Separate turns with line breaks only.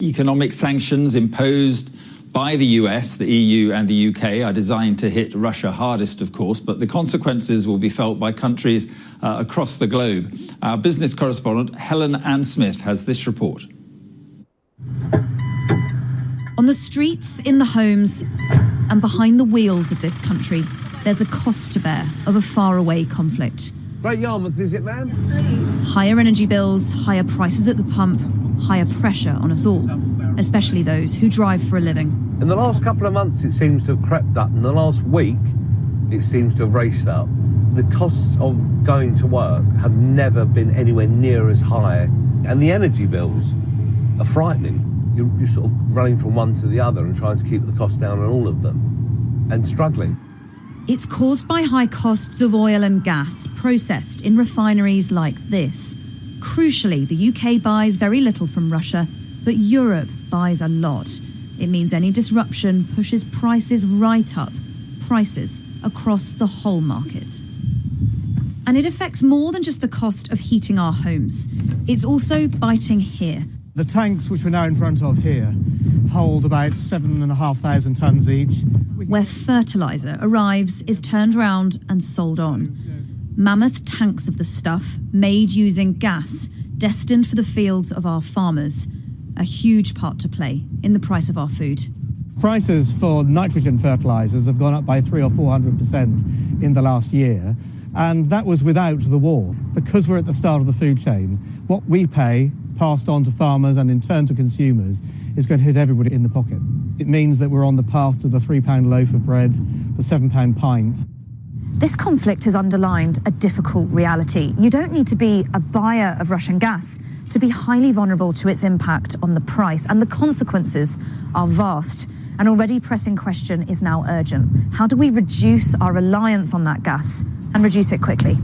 Economic sanctions imposed by the US, the EU and the UK are designed to hit Russia hardest, of course, but the consequences will be felt by countries across the globe. Our business correspondent, Helen Ann Smith, has this report.
On the streets, in the homes and behind the wheels of this country, there's a cost to bear of a faraway conflict.
Great Yarmouth, is it, ma'am?
Higher energy bills, higher prices at the pump, higher pressure on us all, especially those who drive for a living.
In the last couple of months, it seems to have crept up. In the last week, it seems to have raced up. The costs of going to work have never been anywhere near as high. And the energy bills are frightening. You're sort of running from one to the other and trying to keep the cost down on all of them and struggling.
It's caused by high costs of oil and gas processed in refineries like this. Crucially, the UK buys very little from Russia, but Europe buys a lot. It means any disruption pushes prices right up, prices across the whole market. And it affects more than just the cost of heating our homes. It's also biting here.
The tanks, which we're now in front of here, hold about 7,500 tonnes each.
Where fertiliser arrives, is turned round and sold on. Mammoth tanks of the stuff, made using gas, destined for the fields of our farmers. A huge part to play in the price of our food.
Prices for nitrogen fertilisers have gone up by 300 or 400% in the last year, and that was without the war. Because we're at the start of the food chain, what we pay, passed on to farmers and in turn to consumers, is going to hit everybody in the pocket. It means that we're on the path to the £3 loaf of bread, the £7 pint.
This conflict has underlined a difficult reality. You don't need to be a buyer of Russian gas to be highly vulnerable to its impact on the price, and the consequences are vast. An already pressing question is now urgent. How do we reduce our reliance on that gas and reduce it quickly?